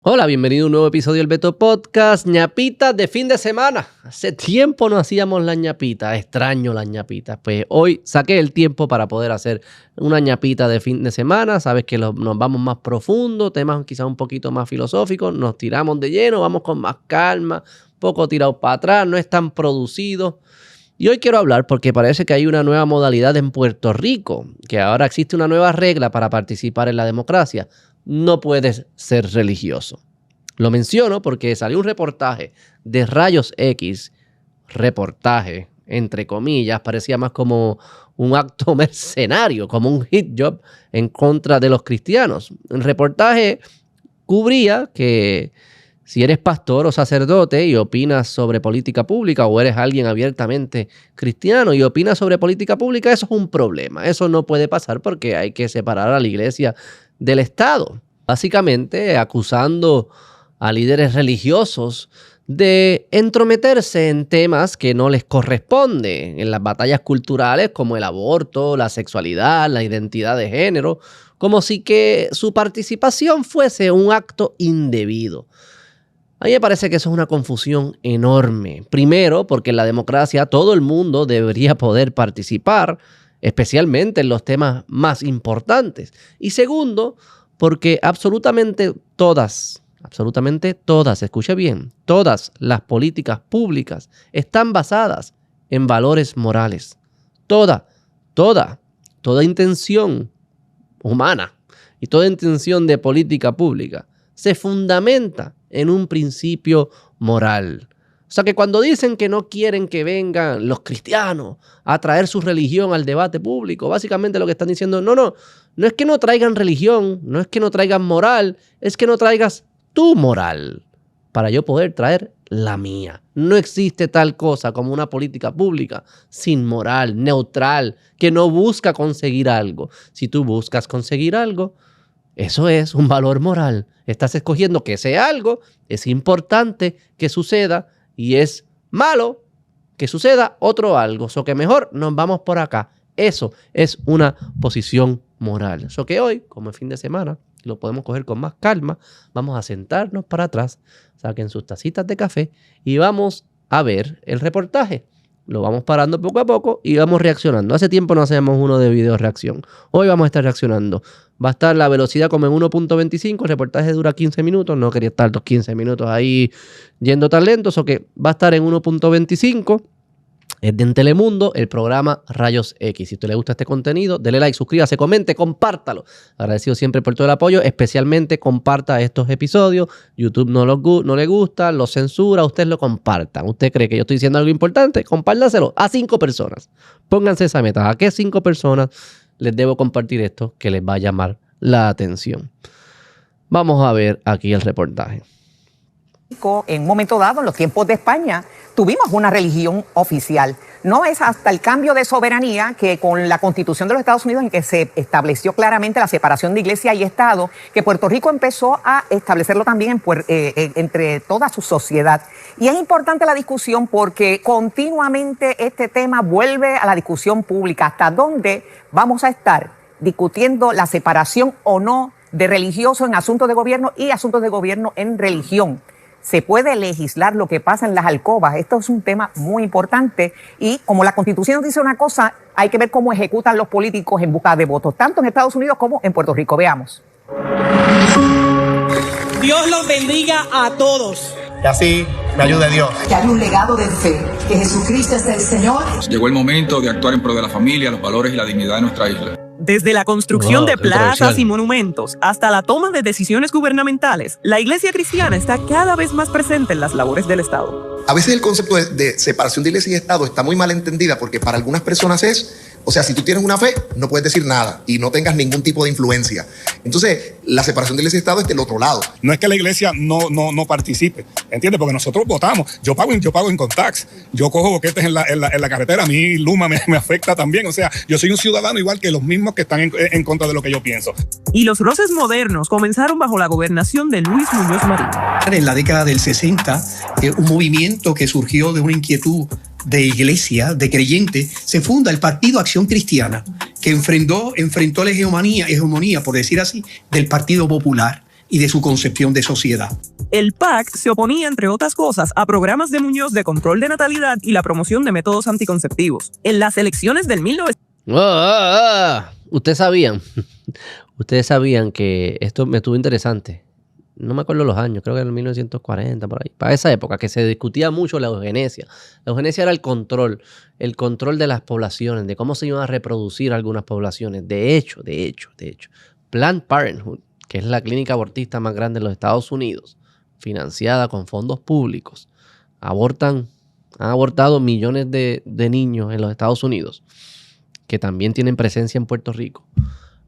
Hola, bienvenido a un nuevo episodio del Beto Podcast. Ñapitas de fin de semana. Hace tiempo no hacíamos las ñapitas. Extraño las ñapitas. Pues hoy saqué el tiempo para poder hacer una ñapita de fin de semana. Sabes que nos vamos más profundo, temas quizás un poquito más filosóficos. Nos tiramos de lleno, vamos con más calma, poco tirado para atrás, no es tan producido. Y hoy quiero hablar porque parece que hay una nueva modalidad en Puerto Rico, que ahora existe una nueva regla para participar en la democracia. No puedes ser religioso. Lo menciono porque salió un reportaje de Rayos X, reportaje, entre comillas, parecía más como un acto mercenario, como un hit job en contra de los cristianos. El reportaje cubría que si eres pastor o sacerdote y opinas sobre política pública o eres alguien abiertamente cristiano y opinas sobre política pública, eso es un problema. Eso no puede pasar porque hay que separar a la iglesia del Estado, básicamente acusando a líderes religiosos de entrometerse en temas que no les corresponden, en las batallas culturales como el aborto, la sexualidad, la identidad de género, como si que su participación fuese un acto indebido. A mí me parece que eso es una confusión enorme. Primero, porque en la democracia todo el mundo debería poder participar, especialmente en los temas más importantes. Y segundo, porque absolutamente todas, escuche bien, todas las políticas públicas están basadas en valores morales. Toda intención humana y toda intención de política pública se fundamenta en un principio moral. O sea que cuando dicen que no quieren que vengan los cristianos a traer su religión al debate público, básicamente lo que están diciendo, no es que no traigan religión, no es que no traigan moral, es que no traigas tu moral para yo poder traer la mía. No existe tal cosa como una política pública sin moral, neutral, que no busca conseguir algo. Si tú buscas conseguir algo, eso es un valor moral. Estás escogiendo que ese algo es importante que suceda y es malo que suceda otro algo. So que mejor nos vamos por acá. Eso es una posición moral. So que hoy, como es fin de semana, lo podemos coger con más calma. Vamos a sentarnos para atrás, saquen sus tacitas de café y vamos a ver el reportaje. Lo vamos parando poco a poco y vamos reaccionando. Hace tiempo no hacemos uno de video reacción. Hoy vamos a estar reaccionando. Va a estar la velocidad como en 1.25. El reportaje dura 15 minutos. No quería estar los 15 minutos ahí yendo tan lentos. O que va a estar en 1.25. Es de en Telemundo, el programa Rayos X. Si a usted le gusta este contenido, dele like, suscríbase, comente, compártalo. Agradecido siempre por todo el apoyo. Especialmente comparta estos episodios. YouTube no le gusta, lo censura. Ustedes lo compartan. ¿Usted cree que yo estoy diciendo algo importante? Compártaselo a 5 personas. Pónganse esa meta. ¿A qué 5 personas les debo compartir esto que les va a llamar la atención? Vamos a ver aquí el reportaje. En un momento dado, en los tiempos de España, tuvimos una religión oficial. No es hasta el cambio de soberanía que con la Constitución de los Estados Unidos, en que se estableció claramente la separación de iglesia y Estado, que Puerto Rico empezó a establecerlo también entre toda su sociedad. Y es importante la discusión porque continuamente este tema vuelve a la discusión pública. ¿Hasta dónde vamos a estar discutiendo la separación o no de religiosos en asuntos de gobierno y asuntos de gobierno en religión? Se puede legislar lo que pasa en las alcobas. Esto es un tema muy importante y como la Constitución dice una cosa, hay que ver cómo ejecutan los políticos en busca de votos, tanto en Estados Unidos como en Puerto Rico. Veamos. Dios los bendiga a todos. Y así me ayude Dios. Que hay un legado de fe, que Jesucristo es el Señor. Llegó el momento de actuar en pro de la familia, los valores y la dignidad de nuestra isla. Desde la construcción de plazas y monumentos hasta la toma de decisiones gubernamentales, la Iglesia cristiana está cada vez más presente en las labores del Estado. A veces el concepto de separación de iglesia y Estado está muy mal entendida porque para algunas personas o sea, si tú tienes una fe, no puedes decir nada y no tengas ningún tipo de influencia. Entonces, la separación de iglesia y Estado es del otro lado. No es que la iglesia no participe, ¿entiendes? Porque nosotros votamos. Yo pago en Contax. Yo cojo boquetes en la carretera. A mí Luma me afecta también. O sea, yo soy un ciudadano igual que los mismos que están en contra de lo que yo pienso. Y los roces modernos comenzaron bajo la gobernación de Luis Muñoz Marín. En la década del 60, un movimiento que surgió de una inquietud de iglesia, de creyente, se funda el Partido Acción Cristiana, que enfrentó la hegemonía, por decir así, del Partido Popular. y de su concepción de sociedad. El PAC se oponía, entre otras cosas, a programas de Muñoz de control de natalidad y la promoción de métodos anticonceptivos. En las elecciones del 1900... Ustedes sabían que esto me estuvo interesante. No me acuerdo los años, creo que en el 1940, por ahí. Para esa época, que se discutía mucho la eugenesia. La eugenesia era el control de las poblaciones, de cómo se iban a reproducir algunas poblaciones. De hecho, Planned Parenthood, que es la clínica abortista más grande de los Estados Unidos, financiada con fondos públicos, han abortado millones de niños en los Estados Unidos, que también tienen presencia en Puerto Rico.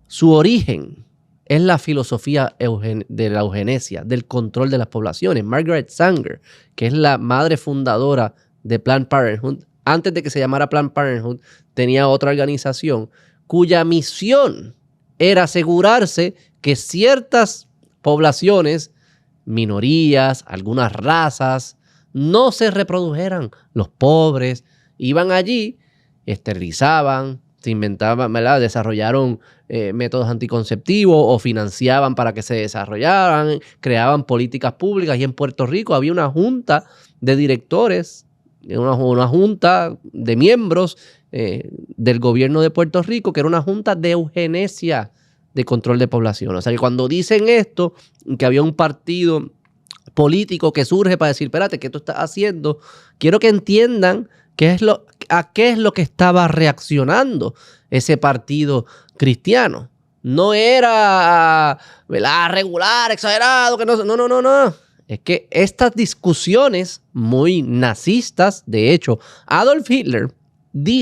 Su origen es la filosofía de la eugenesia, del control de las poblaciones. Margaret Sanger, que es la madre fundadora de Planned Parenthood, antes de que se llamara Planned Parenthood, tenía otra organización cuya misión era asegurarse que ciertas poblaciones, minorías, algunas razas, no se reprodujeran. Los pobres iban allí, esterilizaban, se inventaban, ¿verdad? Desarrollaron métodos anticonceptivos o financiaban para que se desarrollaran, creaban políticas públicas. Y en Puerto Rico había una junta de directores, una junta de miembros del gobierno de Puerto Rico, que era una junta de eugenesia, de control de población. O sea que cuando dicen esto, que había un partido político que surge para decir, espérate, ¿qué tú estás haciendo? Quiero que entiendan a qué es lo que estaba reaccionando ese partido cristiano. No era, ¿verdad?, regular, exagerado, que no. Es que estas discusiones muy nazistas, de hecho, Adolf Hitler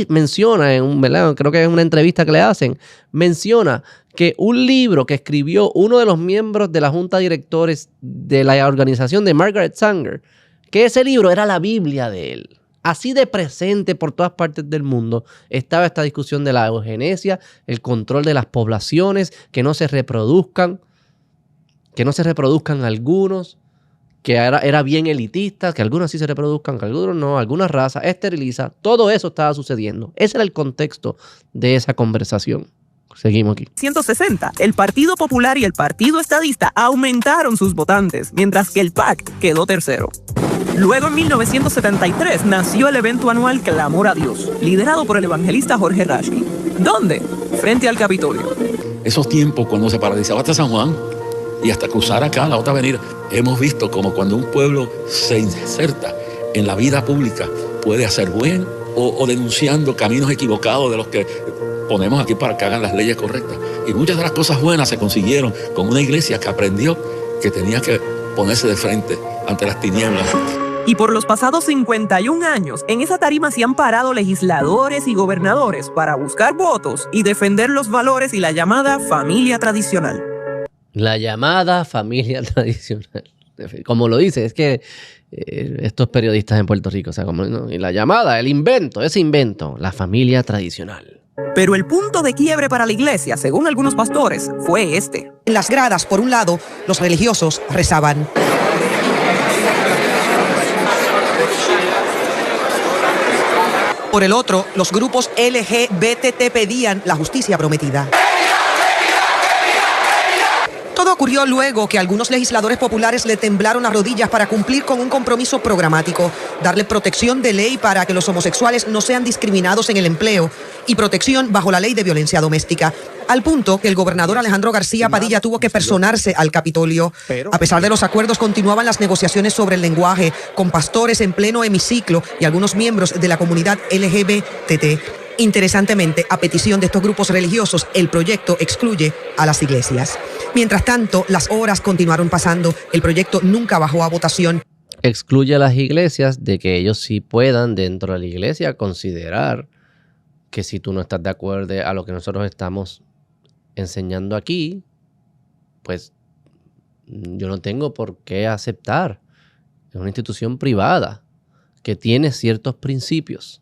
menciona, ¿verdad?, creo que en una entrevista que le hacen, menciona que un libro que escribió uno de los miembros de la junta de directores de la organización de Margaret Sanger, que ese libro era la Biblia de él. Así de presente por todas partes del mundo estaba esta discusión de la eugenesia, el control de las poblaciones, que no se reproduzcan algunos, que era bien elitista, que algunos sí se reproduzcan, que algunos no, algunas razas, esteriliza. Todo eso estaba sucediendo. Ese era el contexto de esa conversación. Seguimos aquí. 160, el Partido Popular y el Partido Estadista aumentaron sus votantes, mientras que el PAC quedó tercero. Luego, en 1973, nació el evento anual Clamor a Dios, liderado por el evangelista Jorge Rashki. ¿Dónde? Frente al Capitolio. Esos tiempos cuando se paralizaba hasta San Juan y hasta cruzar acá la otra avenida, hemos visto como cuando un pueblo se inserta en la vida pública puede hacer bien o denunciando caminos equivocados de los que ponemos aquí para que hagan las leyes correctas. Y muchas de las cosas buenas se consiguieron con una iglesia que aprendió que tenía que ponerse de frente ante las tinieblas. Y por los pasados 51 años, en esa tarima se han parado legisladores y gobernadores para buscar votos y defender los valores y la llamada familia tradicional. La llamada familia tradicional. Como lo dice, es que estos periodistas en Puerto Rico, o sea, como, ¿no? Y la llamada, ese invento, la familia tradicional. Pero el punto de quiebre para la iglesia, según algunos pastores, fue este. En las gradas, por un lado, los religiosos rezaban. Por el otro, los grupos LGBT pedían la justicia prometida. Todo ocurrió luego que algunos legisladores populares le temblaron las rodillas para cumplir con un compromiso programático, darle protección de ley para que los homosexuales no sean discriminados en el empleo y protección bajo la ley de violencia doméstica, al punto que el gobernador Alejandro García Padilla tuvo que personarse al Capitolio. A pesar de los acuerdos, continuaban las negociaciones sobre el lenguaje, con pastores en pleno hemiciclo y algunos miembros de la comunidad LGBT. Interesantemente, a petición de estos grupos religiosos, el proyecto excluye a las iglesias. Mientras tanto, las horas continuaron pasando. El proyecto nunca bajó a votación. Excluye a las iglesias de que ellos sí puedan, dentro de la iglesia, considerar que si tú no estás de acuerdo a lo que nosotros estamos enseñando aquí, pues yo no tengo por qué aceptar. Es una institución privada que tiene ciertos principios.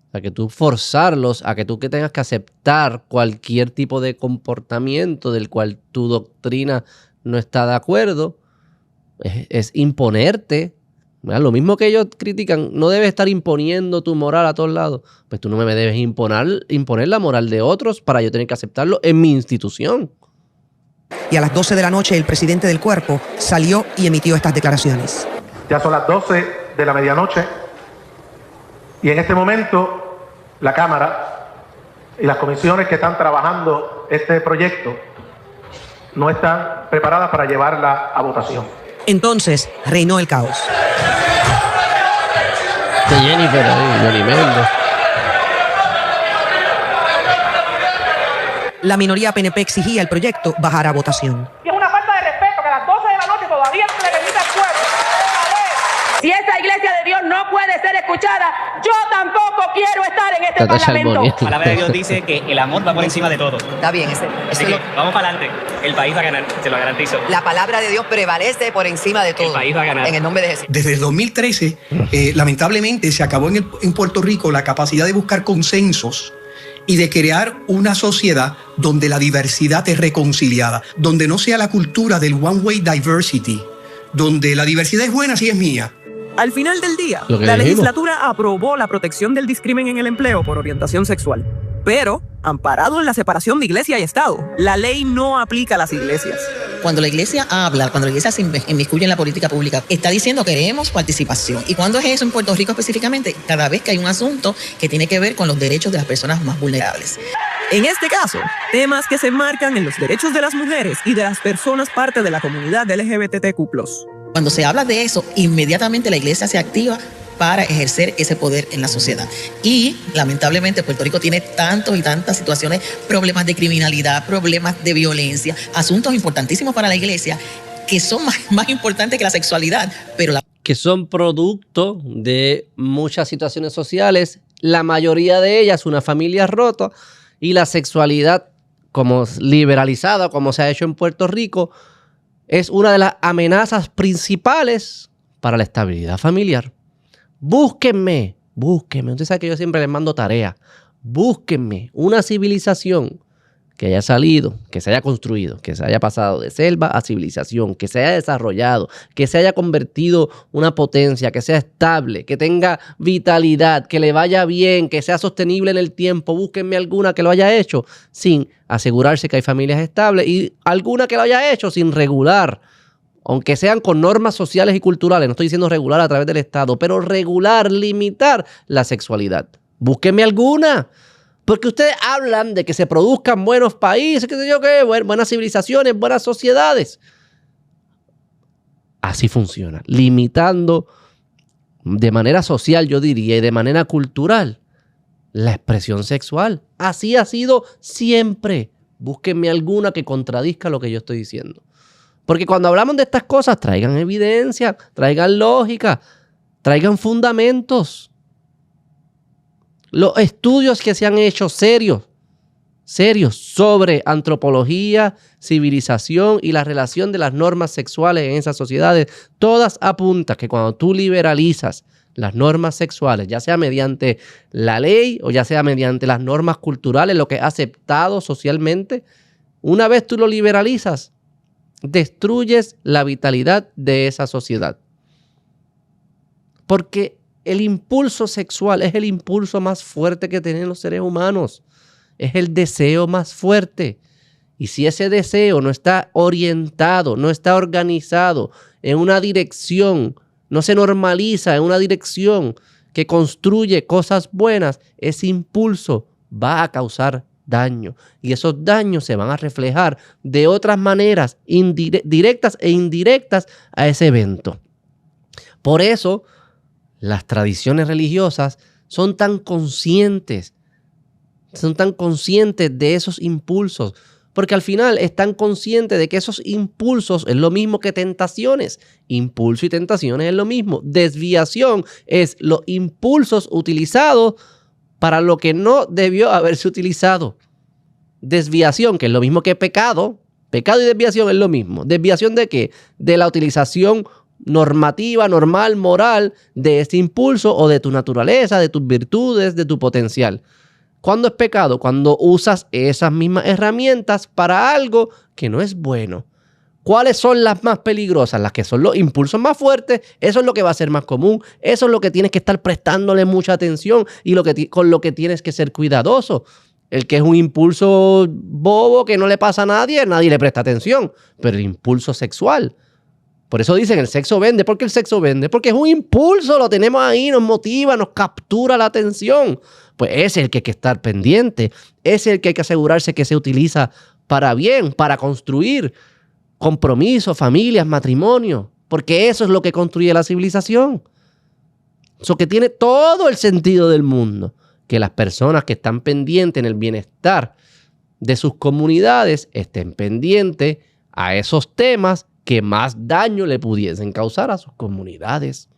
O sea, que tú forzarlos a que tú tengas que aceptar cualquier tipo de comportamiento del cual tu doctrina no está de acuerdo, es imponerte. ¿Verdad? Lo mismo que ellos critican, no debes estar imponiendo tu moral a todos lados. Pues tú no me debes imponer la moral de otros para yo tener que aceptarlo en mi institución. Y a las 12 de la noche el presidente del cuerpo salió y emitió estas declaraciones. Ya son las 12 de la medianoche y en este momento la Cámara y las comisiones que están trabajando este proyecto no están preparadas para llevarla a votación. Entonces reinó el caos. De Jennifer ahí, Johnny Méndez. La minoría PNP exigía el proyecto bajar a votación. Y es una falta de respeto que a las 12 de la noche todavía no se le permite al pueblo. Si esa iglesia de Dios no puede ser escuchada, yo tampoco quiero estar en este parlamento. La palabra de Dios dice que el amor va por encima de todo. Está bien, Así que vamos para adelante. El país va a ganar, se lo garantizo. La palabra de Dios prevalece por encima de todo. El país va a ganar. En el nombre de Jesús. Desde el 2013, lamentablemente, se acabó en Puerto Rico la capacidad de buscar consensos y de crear una sociedad donde la diversidad es reconciliada, donde no sea la cultura del one-way diversity, donde la diversidad es buena si es mía. Al final del día, la legislatura aprobó la protección del discrimen en el empleo por orientación sexual. Pero, amparado en la separación de iglesia y Estado, la ley no aplica a las iglesias. Cuando la iglesia habla, cuando la iglesia se inmiscuye en la política pública, está diciendo que queremos participación. ¿Y cuándo es eso en Puerto Rico específicamente? Cada vez que hay un asunto que tiene que ver con los derechos de las personas más vulnerables. En este caso, temas que se enmarcan en los derechos de las mujeres y de las personas parte de la comunidad LGBTQ+. Cuando se habla de eso, inmediatamente la iglesia se activa para ejercer ese poder en la sociedad. Y lamentablemente Puerto Rico tiene tantos y tantas situaciones, problemas de criminalidad, problemas de violencia, asuntos importantísimos para la iglesia que son más importantes que la sexualidad, pero que son producto de muchas situaciones sociales, la mayoría de ellas una familia rota, y la sexualidad como liberalizada, como se ha hecho en Puerto Rico, es una de las amenazas principales para la estabilidad familiar. Búsquenme. Usted sabe que yo siempre les mando tarea. Búsquenme una civilización que haya salido, que se haya construido, que se haya pasado de selva a civilización, que se haya desarrollado, que se haya convertido una potencia, que sea estable, que tenga vitalidad, que le vaya bien, que sea sostenible en el tiempo. Búsquenme alguna que lo haya hecho sin asegurarse que hay familias estables y alguna que lo haya hecho sin regular, aunque sean con normas sociales y culturales. No estoy diciendo regular a través del Estado, pero regular, limitar la sexualidad. Búsquenme alguna. Porque ustedes hablan de que se produzcan buenos países, qué sé yo qué, buenas civilizaciones, buenas sociedades. Así funciona, limitando de manera social, yo diría, y de manera cultural, la expresión sexual. Así ha sido siempre. Búsquenme alguna que contradizca lo que yo estoy diciendo. Porque cuando hablamos de estas cosas, traigan evidencia, traigan lógica, traigan fundamentos. Los estudios que se han hecho serios sobre antropología, civilización y la relación de las normas sexuales en esas sociedades, todas apuntan que cuando tú liberalizas las normas sexuales, ya sea mediante la ley o ya sea mediante las normas culturales, lo que es aceptado socialmente, una vez tú lo liberalizas, destruyes la vitalidad de esa sociedad. Porque el impulso sexual es el impulso más fuerte que tienen los seres humanos. Es el deseo más fuerte. Y si ese deseo no está orientado, no está organizado en una dirección, no se normaliza en una dirección que construye cosas buenas, ese impulso va a causar daño. Y esos daños se van a reflejar de otras maneras, directas e indirectas a ese evento. Por eso, las tradiciones religiosas son tan conscientes de esos impulsos, porque al final están conscientes de que esos impulsos es lo mismo que tentaciones. Impulso y tentaciones es lo mismo. Desviación es los impulsos utilizados para lo que no debió haberse utilizado. Desviación, que es lo mismo que pecado. Pecado y desviación es lo mismo. ¿Desviación de qué? De la utilización normativa, normal, moral de ese impulso o de tu naturaleza, de tus virtudes, de tu potencial. ¿Cuándo es pecado? Cuando usas esas mismas herramientas para algo que no es bueno. ¿Cuáles son las más peligrosas? Las que son los impulsos más fuertes. Eso es lo que va a ser más común. Eso es lo que tienes que estar prestándole mucha atención y con lo que tienes que ser cuidadoso. El que es un impulso bobo que no le pasa a nadie le presta atención. Pero el impulso sexual. Por eso dicen el sexo vende. ¿Por qué el sexo vende? Porque es un impulso, lo tenemos ahí, nos motiva, nos captura la atención. Pues ese es el que hay que estar pendiente. Ese es el que hay que asegurarse que se utiliza para bien, para construir compromisos, familias, matrimonio. Porque eso es lo que construye la civilización. Eso que tiene todo el sentido del mundo. Que las personas que están pendientes en el bienestar de sus comunidades estén pendientes a esos temas que más daño le pudiesen causar a sus comunidades.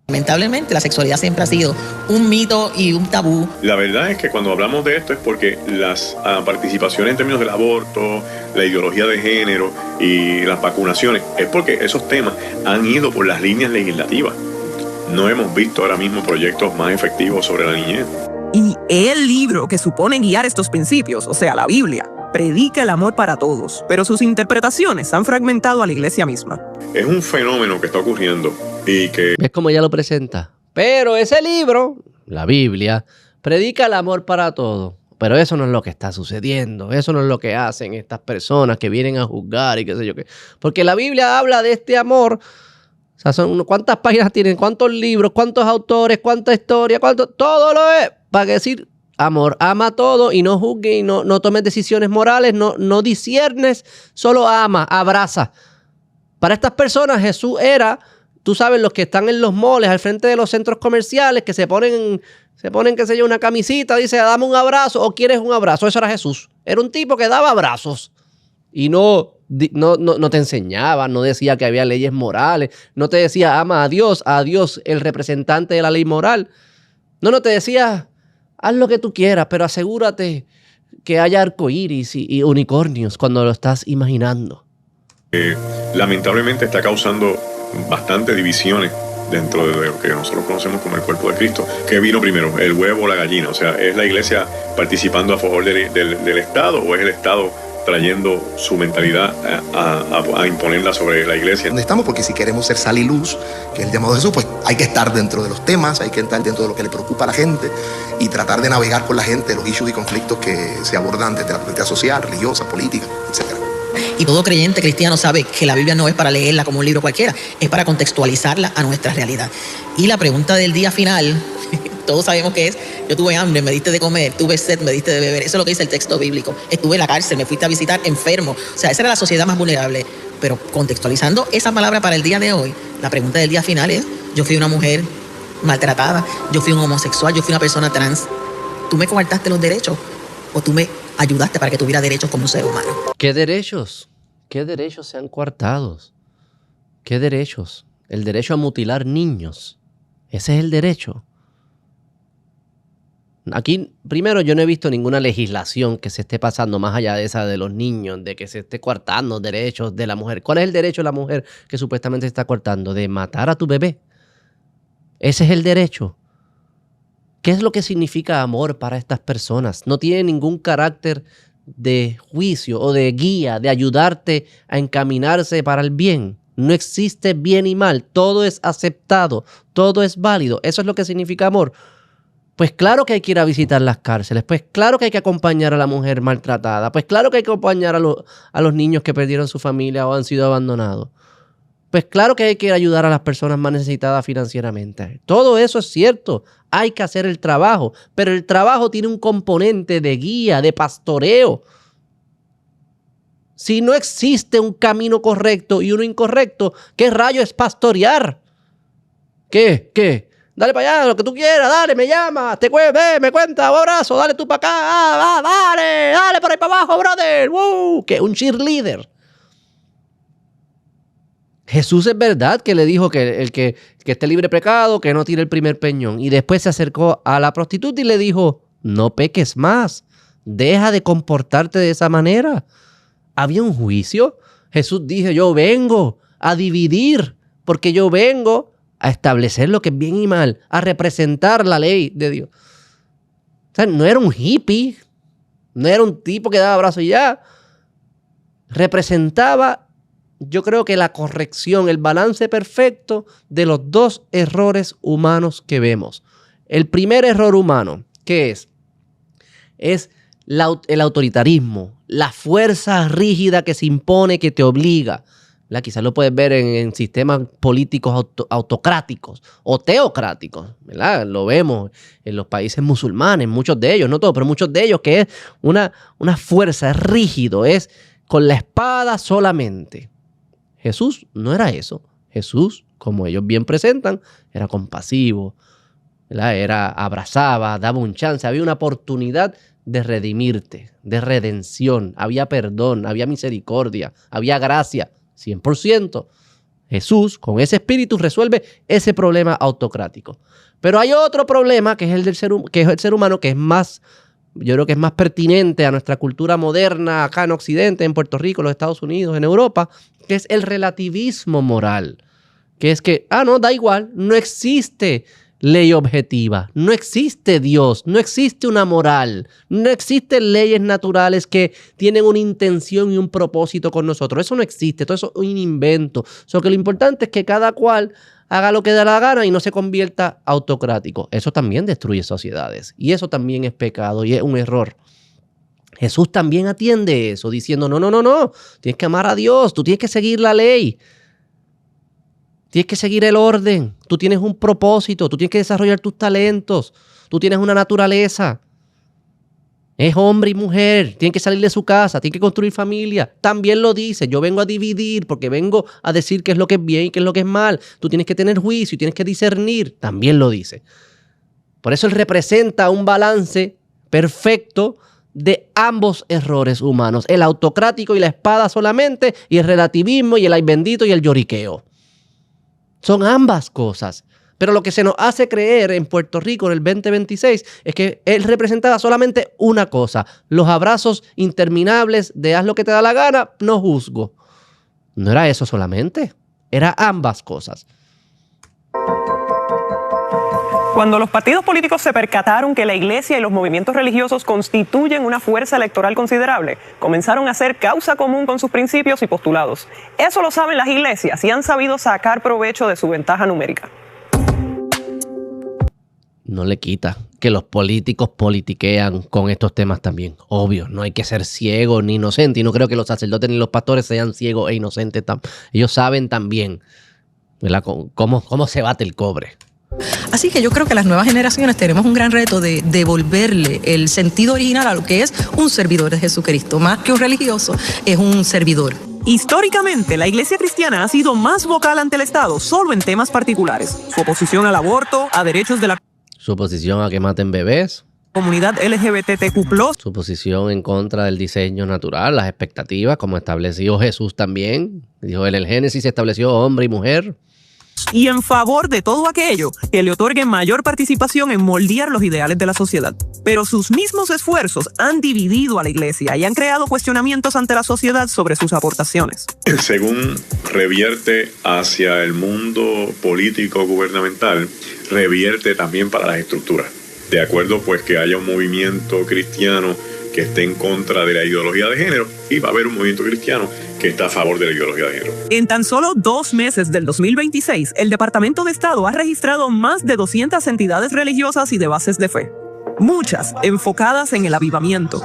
Lamentablemente, la sexualidad siempre ha sido un mito y un tabú. La verdad es que cuando hablamos de esto es porque las participaciones en términos del aborto, la ideología de género y las vacunaciones, es porque esos temas han ido por las líneas legislativas. No hemos visto ahora mismo proyectos más efectivos sobre la niñez. Y el libro que supone guiar estos principios, o sea, la Biblia, predica el amor para todos, pero sus interpretaciones han fragmentado a la iglesia misma. Es un fenómeno que está ocurriendo y que... ¿Ves cómo ella lo presenta? Pero ese libro, la Biblia, predica el amor para todos. Pero eso no es lo que está sucediendo. Eso no es lo que hacen estas personas que vienen a juzgar y qué sé yo qué. Porque la Biblia habla de este amor. O sea, ¿cuántas páginas tienen? ¿Cuántos libros? ¿Cuántos autores? ¿Cuánta historia? Todo lo es para decir amor. Ama todo y no juzgues y no tomes decisiones morales. No disciernes, solo ama, abraza. Para estas personas Jesús era, tú sabes, los que están en los moles, al frente de los centros comerciales, que se ponen, qué sé yo, una camisita, dice, dame un abrazo o quieres un abrazo. Eso era Jesús. Era un tipo que daba abrazos y no te enseñaba, no decía que había leyes morales, no te decía ama a Dios, el representante de la ley moral. No te decía haz lo que tú quieras, pero asegúrate que haya arcoíris y unicornios cuando lo estás imaginando. Lamentablemente está causando bastantes divisiones dentro de lo que nosotros conocemos como el cuerpo de Cristo. ¿Qué vino primero, el huevo o la gallina? O sea, ¿es la iglesia participando a favor del Estado o es el Estado trayendo su mentalidad a imponerla sobre la iglesia? ¿Dónde estamos? Porque si queremos ser sal y luz, que es el llamado de Jesús, pues hay que estar dentro de los temas, hay que estar dentro de lo que le preocupa a la gente y tratar de navegar con la gente los issues y conflictos que se abordan desde la perspectiva social, religiosa, política, etc. Y todo creyente cristiano sabe que la Biblia no es para leerla como un libro cualquiera, es para contextualizarla a nuestra realidad. Y la pregunta del día final, todos sabemos que es, yo tuve hambre, me diste de comer, tuve sed, me diste de beber. Eso es lo que dice el texto bíblico. Estuve en la cárcel, me fuiste a visitar enfermo. O sea, esa era la sociedad más vulnerable. Pero contextualizando esa palabra para el día de hoy, la pregunta del día final es, yo fui una mujer maltratada, yo fui un homosexual, yo fui una persona trans. ¿Tú me coartaste los derechos o tú me ayudaste para que tuviera derechos como un ser humano? ¿Qué derechos? ¿Qué derechos se han coartado? ¿Qué derechos? El derecho a mutilar niños. Ese es el derecho. Aquí, primero, yo no he visto ninguna legislación que se esté pasando más allá de esa de los niños, de que se esté coartando derechos de la mujer. ¿Cuál es el derecho de la mujer que supuestamente se está coartando? De matar a tu bebé. Ese es el derecho. ¿Qué es lo que significa amor para estas personas? No tiene ningún carácter de juicio o de guía, de ayudarte a encaminarse para el bien. No existe bien y mal. Todo es aceptado. Todo es válido. Eso es lo que significa amor. Pues claro que hay que ir a visitar las cárceles. Pues claro que hay que acompañar a la mujer maltratada. Pues claro que hay que acompañar a los niños que perdieron su familia o han sido abandonados. Pues claro que hay que ayudar a las personas más necesitadas financieramente. Todo eso es cierto. Hay que hacer el trabajo. Pero el trabajo tiene un componente de guía, de pastoreo. Si no existe un camino correcto y uno incorrecto, ¿qué rayo es pastorear? ¿Qué? Dale para allá, lo que tú quieras, dale, me llama, me cuenta, un abrazo, dale tú para acá, dale por ahí para abajo, brother. ¿Qué? Un cheerleader. Jesús es verdad que le dijo que el que esté libre de pecado, que no tire el primer peñón. Y después se acercó a la prostituta y le dijo, no peques más, deja de comportarte de esa manera. ¿Había un juicio? Jesús dijo, yo vengo a dividir, porque yo vengo a establecer lo que es bien y mal, a representar la ley de Dios. O sea, no era un hippie, no era un tipo que daba abrazos y ya. Representaba, yo creo que la corrección, el balance perfecto de los dos errores humanos que vemos. El primer error humano, ¿qué es? es el autoritarismo, la fuerza rígida que se impone, que te obliga. ¿Verdad? Quizás lo puedes ver en sistemas políticos autocráticos o teocráticos, ¿verdad? Lo vemos en los países musulmanes, muchos de ellos, no todos, pero muchos de ellos, que es una fuerza, es rígido, es con la espada solamente. Jesús no era eso. Jesús, como ellos bien presentan, era compasivo, ¿verdad? Abrazaba, daba un chance, había una oportunidad de redimirte, de redención, había perdón, había misericordia, había gracia. 100%. Jesús, con ese espíritu, resuelve ese problema autocrático. Pero hay otro problema que es el del ser humano, que es más, yo creo que es más pertinente a nuestra cultura moderna acá en Occidente, en Puerto Rico, en los Estados Unidos, en Europa, que es el relativismo moral. Que es que, no, da igual, no existe ley objetiva, no existe Dios, no existe una moral, no existen leyes naturales que tienen una intención y un propósito con nosotros. Eso no existe, todo eso es un invento. Que lo importante es que cada cual haga lo que da la gana y no se convierta autocrático. Eso también destruye sociedades y eso también es pecado y es un error. Jesús también atiende eso diciendo, no, tienes que amar a Dios, tú tienes que seguir la ley. Tienes que seguir el orden, tú tienes un propósito, tú tienes que desarrollar tus talentos, tú tienes una naturaleza. Es hombre y mujer, tienen que salir de su casa, tienen que construir familia. También lo dice, yo vengo a dividir porque vengo a decir qué es lo que es bien y qué es lo que es mal. Tú tienes que tener juicio y tienes que discernir, también lo dice. Por eso él representa un balance perfecto de ambos errores humanos, el autocrático y la espada solamente, y el relativismo y el ay bendito y el lloriqueo. Son ambas cosas. Pero lo que se nos hace creer en Puerto Rico en el 2026 es que él representaba solamente una cosa. Los abrazos interminables de haz lo que te da la gana, no juzgo. No era eso solamente. Era ambas cosas. Cuando los partidos políticos se percataron que la iglesia y los movimientos religiosos constituyen una fuerza electoral considerable, comenzaron a hacer causa común con sus principios y postulados. Eso lo saben las iglesias y han sabido sacar provecho de su ventaja numérica. No le quita que los políticos politiquean con estos temas también. Obvio, no hay que ser ciego ni inocente. Y no creo que los sacerdotes ni los pastores sean ciegos e inocentes. Ellos saben también, ¿verdad?, cómo se bate el cobre. Así que yo creo que las nuevas generaciones tenemos un gran reto de devolverle el sentido original a lo que es un servidor de Jesucristo. Más que un religioso, es un servidor. Históricamente, la iglesia cristiana ha sido más vocal ante el Estado solo en temas particulares. Su oposición al aborto, a derechos de la su oposición a que maten bebés, comunidad LGBTQ+, su posición en contra del diseño natural, las expectativas, como estableció Jesús también. Dijo él, el Génesis se estableció hombre y mujer. Y en favor de todo aquello que le otorgue mayor participación en moldear los ideales de la sociedad. Pero sus mismos esfuerzos han dividido a la iglesia y han creado cuestionamientos ante la sociedad sobre sus aportaciones. Según revierte hacia el mundo político gubernamental, revierte también para las estructuras. De acuerdo, pues, que haya un movimiento cristiano que esté en contra de la ideología de género, y va a haber un movimiento cristiano que está a favor de la ideología de género. En tan solo 2 meses del 2026, el Departamento de Estado ha registrado más de 200 entidades religiosas y de bases de fe, muchas enfocadas en el avivamiento.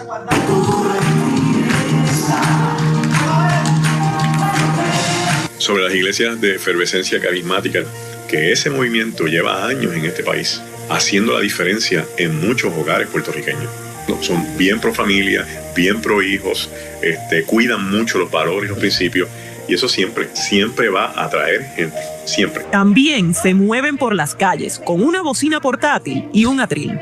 Sobre las iglesias de efervescencia carismática, que ese movimiento lleva años en este país, haciendo la diferencia en muchos hogares puertorriqueños. No, son bien pro familia, bien pro hijos, cuidan mucho los valores y los principios, y eso siempre va a atraer gente, siempre. También se mueven por las calles con una bocina portátil y un atril.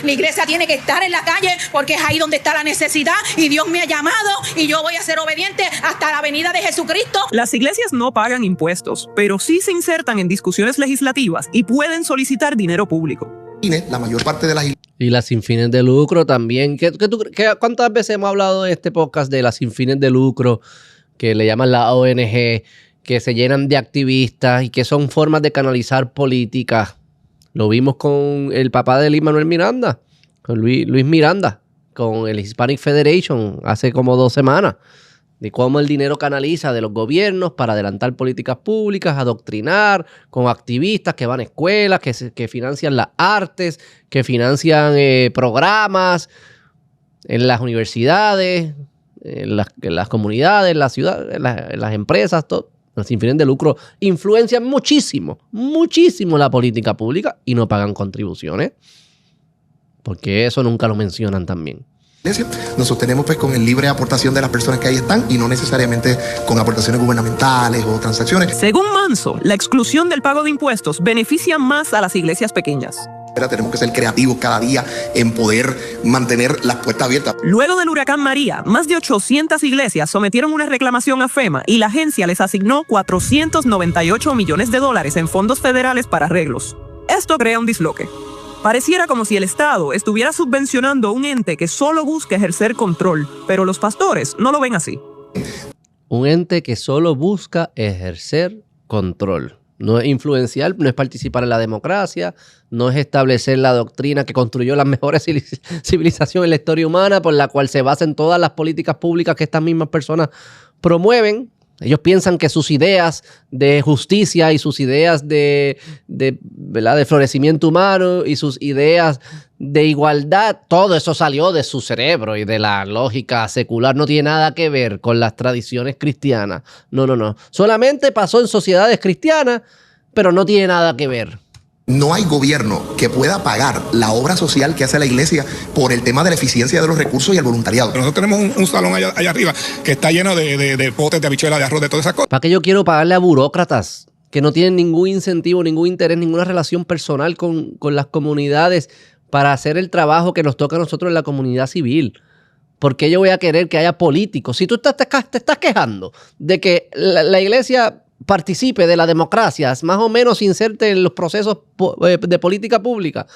La iglesia tiene que estar en la calle porque es ahí donde está la necesidad y Dios me ha llamado y yo voy a ser obediente hasta la venida de Jesucristo. Las iglesias no pagan impuestos, pero sí se insertan en discusiones legislativas y pueden solicitar dinero público. La mayor parte de las iglesias. Y las sin fines de lucro también. ¿Cuántas veces hemos hablado en este podcast de las sin fines de lucro, que le llaman la ONG, que se llenan de activistas y que son formas de canalizar política? Lo vimos con el papá de Lin-Manuel Miranda, con Luis Miranda, con el Hispanic Federation hace como 2 semanas, de cómo el dinero canaliza de los gobiernos para adelantar políticas públicas, adoctrinar con activistas que van a escuelas, que financian las artes, que financian programas. en las universidades, en las comunidades, en las ciudades, en las empresas, todo, sin fines de lucro, influencian muchísimo la política pública y no pagan contribuciones. Porque eso nunca lo mencionan también. Nos sostenemos pues con el libre aportación de las personas que ahí están y no necesariamente con aportaciones gubernamentales o transacciones. Según Manso, la exclusión del pago de impuestos beneficia más a las iglesias pequeñas. Tenemos que ser creativos cada día en poder mantener las puertas abiertas. Luego del huracán María, más de 800 iglesias sometieron una reclamación a FEMA y la agencia les asignó $498 millones en fondos federales para arreglos. Esto crea un disloque. Pareciera como si el Estado estuviera subvencionando a un ente que solo busca ejercer control, pero los pastores no lo ven así. Un ente que solo busca ejercer control. No es influenciar, no es participar en la democracia, no es establecer la doctrina que construyó las mejores civilizaciones en la historia humana, por la cual se basan todas las políticas públicas que estas mismas personas promueven. Ellos piensan que sus ideas de justicia y sus ideas de florecimiento humano y sus ideas de igualdad, todo eso salió de su cerebro y de la lógica secular. No tiene nada que ver con las tradiciones cristianas. No. Solamente pasó en sociedades cristianas, pero no tiene nada que ver. No hay gobierno que pueda pagar la obra social que hace la iglesia por el tema de la eficiencia de los recursos y el voluntariado. Nosotros tenemos un salón allá arriba que está lleno de potes, de habichuelas, de arroz, de todas esas cosas. ¿Para qué yo quiero pagarle a burócratas que no tienen ningún incentivo, ningún interés, ninguna relación personal con las comunidades para hacer el trabajo que nos toca a nosotros en la comunidad civil? ¿Por qué yo voy a querer que haya políticos? Si tú te estás quejando de que la iglesia participe de la democracia, más o menos inserte en los procesos de política pública,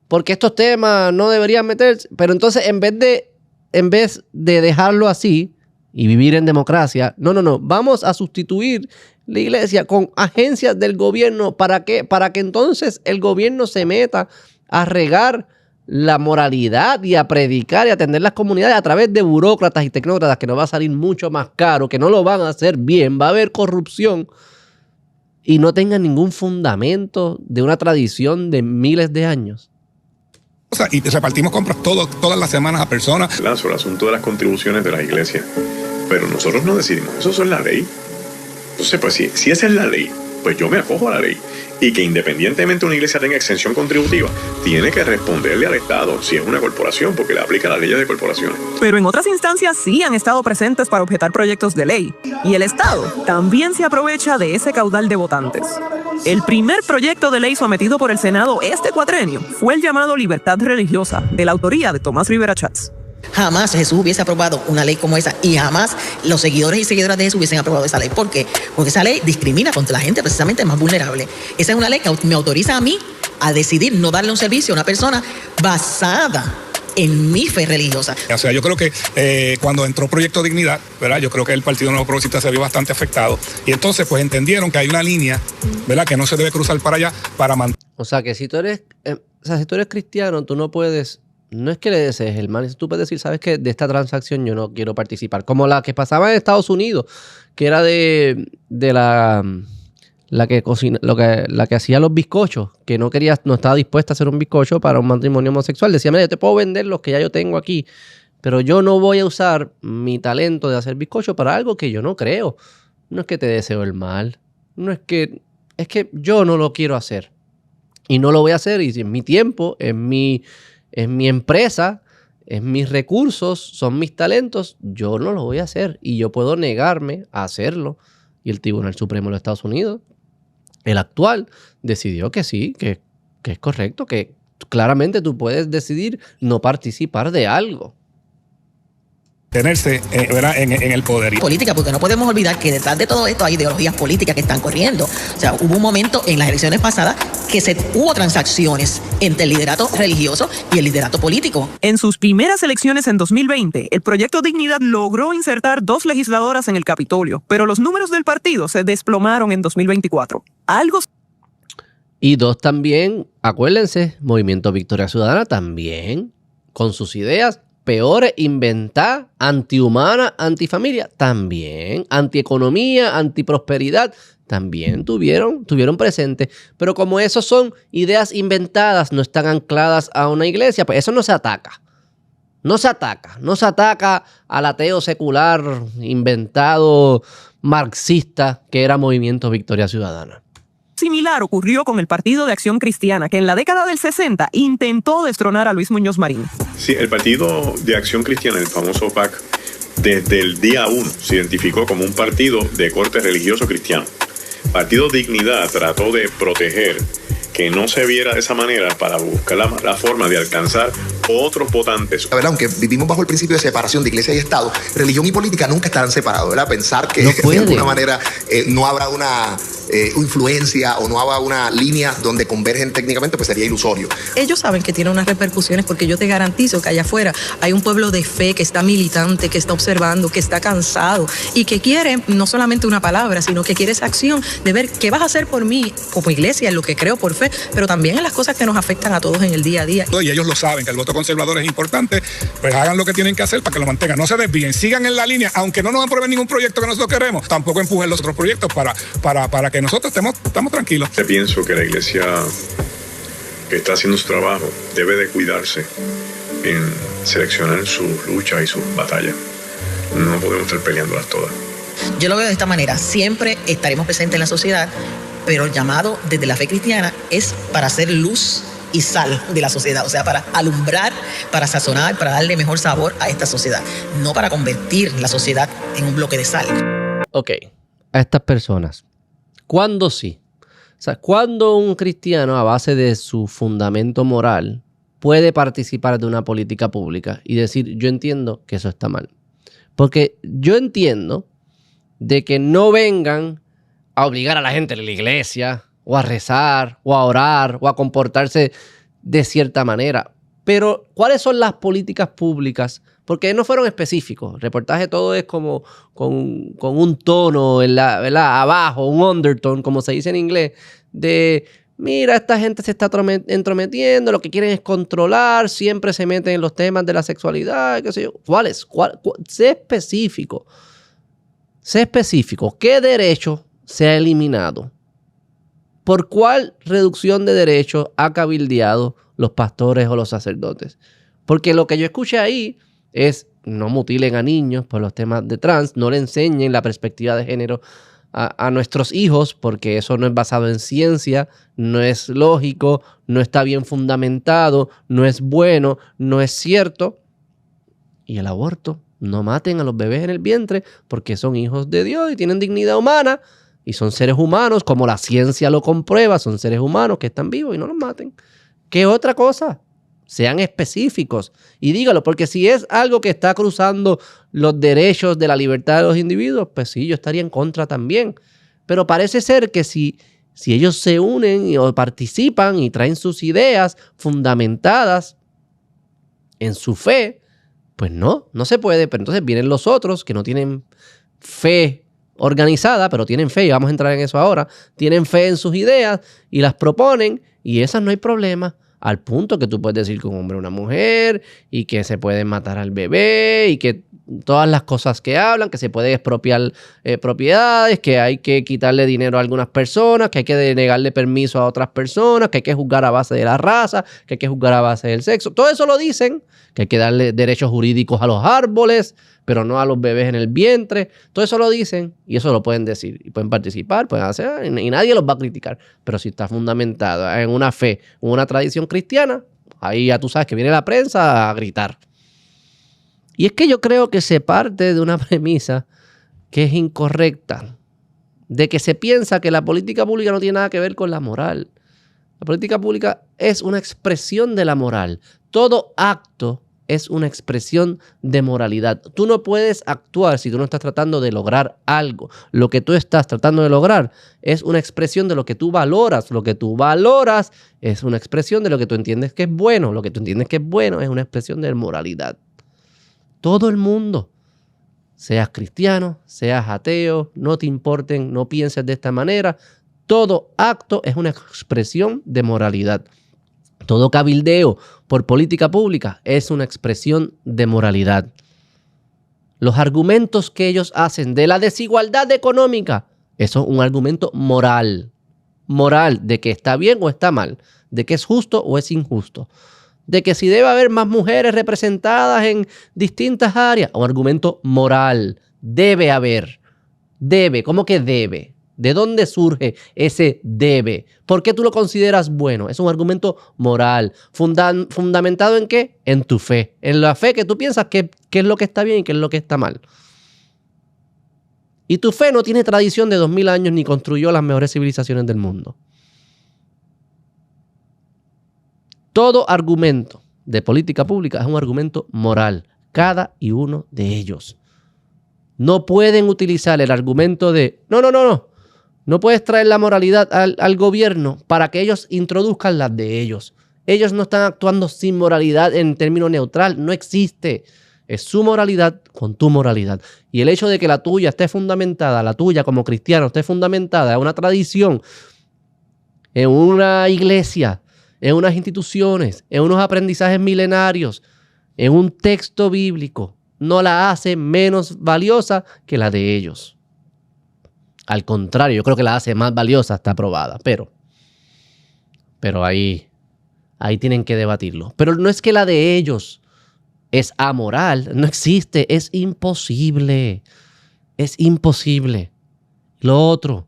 porque estos temas no deberían meterse, pero entonces en vez de dejarlo así y vivir en democracia, no, vamos a sustituir la iglesia con agencias del gobierno. ¿Para qué? Para que entonces el gobierno se meta a regar la moralidad y a predicar y a atender las comunidades a través de burócratas y tecnócratas, que nos va a salir mucho más caro, que no lo van a hacer bien, va a haber corrupción y no tengan ningún fundamento de una tradición de miles de años. Y repartimos compras todas las semanas a personas. El asunto de las contribuciones de las iglesias, pero nosotros no decidimos, eso es la ley. Entonces, pues si esa es la ley, pues yo me acojo a la ley. Y que independientemente una iglesia tenga exención contributiva, tiene que responderle al Estado si es una corporación, porque le aplica las leyes de corporaciones. Pero en otras instancias sí han estado presentes para objetar proyectos de ley. Y el Estado también se aprovecha de ese caudal de votantes. El primer proyecto de ley sometido por el Senado este cuatrenio fue el llamado Libertad Religiosa, de la autoría de Tomás Rivera Chats. Jamás Jesús hubiese aprobado una ley como esa y jamás los seguidores y seguidoras de Jesús hubiesen aprobado esa ley. ¿Por qué? Porque esa ley discrimina contra la gente precisamente más vulnerable. Esa es una ley que me autoriza a mí a decidir no darle un servicio a una persona basada en mi fe religiosa. O sea, yo creo que cuando entró Proyecto Dignidad, ¿verdad? Yo creo que el Partido Nuevo Progresista se vio bastante afectado. Y entonces pues entendieron que hay una línea, ¿verdad?, que no se debe cruzar para allá para mantener. O sea, que si tú eres cristiano, tú no puedes... No es que le desees el mal, tú puedes decir, ¿sabes qué? De esta transacción yo no quiero participar. Como la que pasaba en Estados Unidos, que era de la que hacía los bizcochos, que no estaba dispuesta a hacer un bizcocho para un matrimonio homosexual. Decía, mira, yo te puedo vender los que ya yo tengo aquí, pero yo no voy a usar mi talento de hacer bizcocho para algo que yo no creo. No es que te deseo el mal, es que yo no lo quiero hacer. Y no lo voy a hacer, y si es mi tiempo, es mi empresa, es mis recursos, son mis talentos, yo no lo voy a hacer y yo puedo negarme a hacerlo. Y el Tribunal Supremo de los Estados Unidos, el actual, decidió que sí, que es correcto, que claramente tú puedes decidir no participar de algo. Tenerse en el poder. Política, porque no podemos olvidar que detrás de todo esto hay ideologías políticas que están corriendo. O sea, hubo un momento en las elecciones pasadas que hubo transacciones entre el liderato religioso y el liderato político. En sus primeras elecciones en 2020, el Proyecto Dignidad logró insertar 2 legisladoras en el Capitolio, pero los números del partido se desplomaron en 2024. Y 2 también, acuérdense, Movimiento Victoria Ciudadana también, con sus ideas peores, inventadas, antihumana, antifamilia, también, antieconomía, antiprosperidad, también tuvieron presente. Pero como esos son ideas inventadas, no están ancladas a una iglesia, pues eso no se ataca. No se ataca al ateo secular inventado marxista que era Movimiento Victoria Ciudadana. Similar ocurrió con el Partido de Acción Cristiana, que en la década del 60 intentó destronar a Luis Muñoz Marín. Sí, el Partido de Acción Cristiana, el famoso PAC, desde el día 1 se identificó como un partido de corte religioso cristiano. Partido Dignidad trató de proteger que no se viera de esa manera para buscar la forma de alcanzar otros votantes. La verdad, aunque vivimos bajo el principio de separación de iglesia y Estado, religión y política nunca estarán separados, ¿verdad? Pensar que de alguna manera no habrá una influencia o no habrá una línea donde convergen técnicamente, pues sería ilusorio. Ellos saben que tiene unas repercusiones porque yo te garantizo que allá afuera hay un pueblo de fe que está militante, que está observando, que está cansado y que quiere no solamente una palabra, sino que quiere esa acción de ver qué vas a hacer por mí como iglesia, en lo que creo por fe, pero también en las cosas que nos afectan a todos en el día a día. Y ellos lo saben, que el voto conservador es importante, pues hagan lo que tienen que hacer para que lo mantengan. No se desvíen, sigan en la línea, aunque no nos aprueben ningún proyecto que nosotros queremos, tampoco empujen los otros proyectos para que nosotros estamos tranquilos. Pienso que la iglesia que está haciendo su trabajo debe de cuidarse en seleccionar sus luchas y sus batallas. No podemos estar peleándolas todas. Yo lo veo de esta manera, siempre estaremos presentes en la sociedad, pero el llamado desde la fe cristiana es para hacer luz y sal de la sociedad, o sea, para alumbrar, para sazonar, para darle mejor sabor a esta sociedad, no para convertir la sociedad en un bloque de sal. Ok, a estas personas, ¿cuándo sí? O sea, ¿cuándo un cristiano a base de su fundamento moral puede participar de una política pública y decir, yo entiendo que eso está mal? Porque yo entiendo de que no vengan a obligar a la gente de la iglesia o a rezar o a orar o a comportarse de cierta manera. Pero, ¿cuáles son las políticas públicas? Porque no fueron específicos. El reportaje todo es como con un tono ¿verdad? Abajo, un undertone, como se dice en inglés, de mira, esta gente se está entrometiendo, lo que quieren es controlar, siempre se meten en los temas de la sexualidad, qué sé yo. ¿Cuáles? Sé específico. Sé específico. ¿Qué derecho se ha eliminado? ¿Por cuál reducción de derechos ha cabildeado los pastores o los sacerdotes? Porque lo que yo escuché ahí es no mutilen a niños por los temas de trans, no le enseñen la perspectiva de género a nuestros hijos, porque eso no es basado en ciencia, no es lógico, no está bien fundamentado, no es bueno, no es cierto. Y el aborto, no maten a los bebés en el vientre porque son hijos de Dios y tienen dignidad humana y son seres humanos, como la ciencia lo comprueba, son seres humanos que están vivos y no los maten. ¿Qué otra cosa? Sean específicos y dígalo, porque si es algo que está cruzando los derechos de la libertad de los individuos, pues sí, yo estaría en contra también. Pero parece ser que si ellos se unen o participan y traen sus ideas fundamentadas en su fe, pues no se puede. Pero entonces vienen los otros que no tienen fe organizada, pero tienen fe, y vamos a entrar en eso ahora, tienen fe en sus ideas y las proponen, y esas no hay problema. Al punto que tú puedes decir que un hombre es una mujer y que se pueden matar al bebé y que todas las cosas que hablan, que se puede expropiar propiedades, que hay que quitarle dinero a algunas personas, que hay que denegarle permiso a otras personas, que hay que juzgar a base de la raza, que hay que juzgar a base del sexo. Todo eso lo dicen, que hay que darle derechos jurídicos a los árboles, pero no a los bebés en el vientre. Todo eso lo dicen y eso lo pueden decir. Y pueden participar, pueden hacer, y nadie los va a criticar. Pero si está fundamentado en una fe, en una tradición cristiana, ahí ya tú sabes que viene la prensa a gritar. Y es que yo creo que se parte de una premisa que es incorrecta, de que se piensa que la política pública no tiene nada que ver con la moral. La política pública es una expresión de la moral. Todo acto es una expresión de moralidad. Tú no puedes actuar si tú no estás tratando de lograr algo. Lo que tú estás tratando de lograr es una expresión de lo que tú valoras. Lo que tú valoras es una expresión de lo que tú entiendes que es bueno. Lo que tú entiendes que es bueno es una expresión de moralidad. Todo el mundo, seas cristiano, seas ateo, no te importen, no pienses de esta manera. Todo acto es una expresión de moralidad. Todo cabildeo por política pública es una expresión de moralidad. Los argumentos que ellos hacen de la desigualdad económica, eso es un argumento moral. Moral de que está bien o está mal, de que es justo o es injusto. de que si debe haber más mujeres representadas en distintas áreas, un argumento moral, debe haber, debe, ¿cómo que debe? ¿De dónde surge ese debe? ¿Por qué tú lo consideras bueno? Es un argumento moral, fundamentado ¿en qué? En tu fe, en la fe que tú piensas que es lo que está bien y qué es lo que está mal. Y tu fe no tiene tradición de 2000 años ni construyó las mejores civilizaciones del mundo. Todo argumento de política pública es un argumento moral, cada y uno de ellos. No pueden utilizar el argumento de no puedes traer la moralidad al gobierno para que ellos introduzcan las de ellos. Ellos no están actuando sin moralidad en término neutral, no existe. Es su moralidad con tu moralidad. Y el hecho de que la tuya esté fundamentada, la tuya como cristiano esté fundamentada en una tradición, en una iglesia, en unas instituciones, en unos aprendizajes milenarios, en un texto bíblico, no la hace menos valiosa que la de ellos. Al contrario, yo creo que la hace más valiosa, está aprobada, pero ahí tienen que debatirlo. Pero no es que la de ellos es amoral, no existe, es imposible. Es imposible. Lo otro,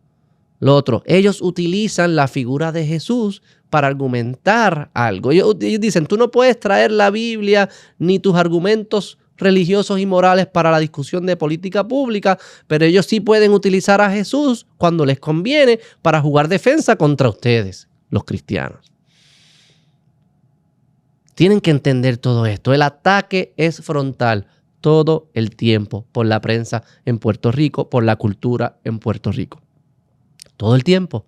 ellos utilizan la figura de Jesús para argumentar algo. Ellos dicen, tú no puedes traer la Biblia ni tus argumentos religiosos y morales para la discusión de política pública, pero ellos sí pueden utilizar a Jesús cuando les conviene para jugar defensa contra ustedes, los cristianos. Tienen que entender todo esto. El ataque es frontal todo el tiempo por la prensa en Puerto Rico, por la cultura en Puerto Rico. Todo el tiempo.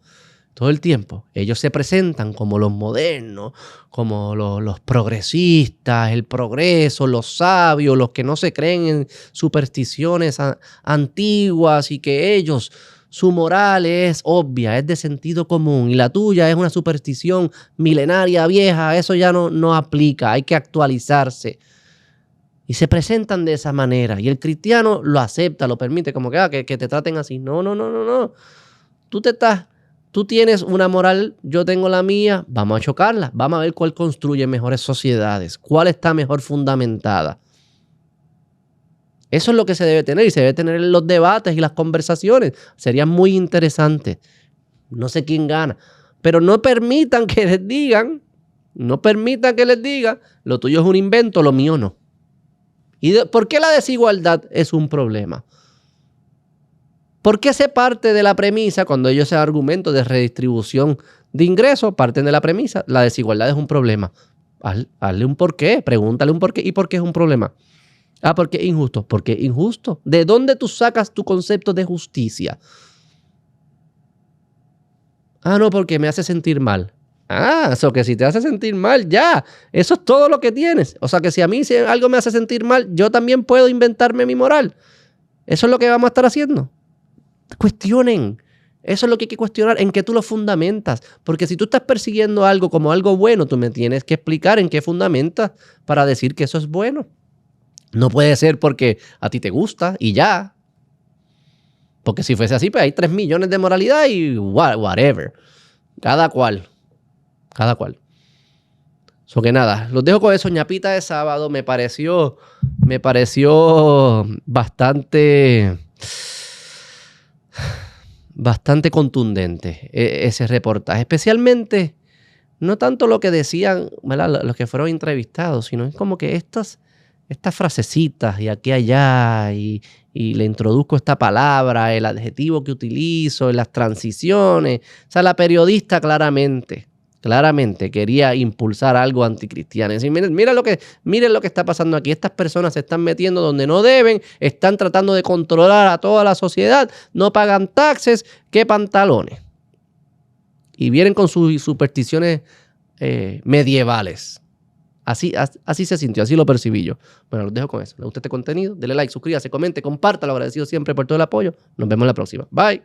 Todo el tiempo. Ellos se presentan como los modernos, como los progresistas, el progreso, los sabios, los que no se creen en supersticiones antiguas y que ellos, su moral es obvia, es de sentido común y la tuya es una superstición milenaria, vieja, eso ya no aplica, hay que actualizarse. Y se presentan de esa manera y el cristiano lo acepta, lo permite, como que te traten así. No. Tú tienes una moral, yo tengo la mía, vamos a chocarla. Vamos a ver cuál construye mejores sociedades, cuál está mejor fundamentada. Eso es lo que se debe tener y se debe tener en los debates y las conversaciones. Sería muy interesante. No sé quién gana, pero no permitan que les digan, lo tuyo es un invento, lo mío no. ¿Y por qué la desigualdad es un problema? ¿Por qué se parte de la premisa, cuando ellos hacen argumentos de redistribución de ingresos, parten de la premisa, la desigualdad es un problema? Hazle un porqué, pregúntale un porqué. ¿Y por qué es un problema? Porque es injusto. ¿Por qué es injusto? ¿De dónde tú sacas tu concepto de justicia? No, porque me hace sentir mal. Eso que si te hace sentir mal, ya. Eso es todo lo que tienes. O sea que si a mí algo me hace sentir mal, yo también puedo inventarme mi moral. Eso es lo que vamos a estar haciendo. Cuestionen. Eso es lo que hay que cuestionar, en qué tú lo fundamentas. Porque si tú estás persiguiendo algo como algo bueno, tú me tienes que explicar en qué fundamentas para decir que eso es bueno. No puede ser porque a ti te gusta y ya. Porque si fuese así, pues hay 3 millones de moralidad y whatever. Cada cual. So que nada, los dejo con eso. Ñapita de sábado me pareció bastante contundente ese reportaje. Especialmente, no tanto lo que decían, ¿verdad?, los que fueron entrevistados, sino es como que estas frasecitas y aquí allá y le introduzco esta palabra, el adjetivo que utilizo, las transiciones. O sea, la periodista claramente quería impulsar algo anticristiano. Es decir, miren lo que está pasando aquí. Estas personas se están metiendo donde no deben, están tratando de controlar a toda la sociedad, no pagan taxes, ¿qué pantalones? Y vienen con sus supersticiones medievales. Así se sintió, así lo percibí yo. Bueno, los dejo con eso. ¿Les gusta este contenido? Dele like, suscríbase, comente, compártalo. Agradecido siempre por todo el apoyo. Nos vemos en la próxima. Bye.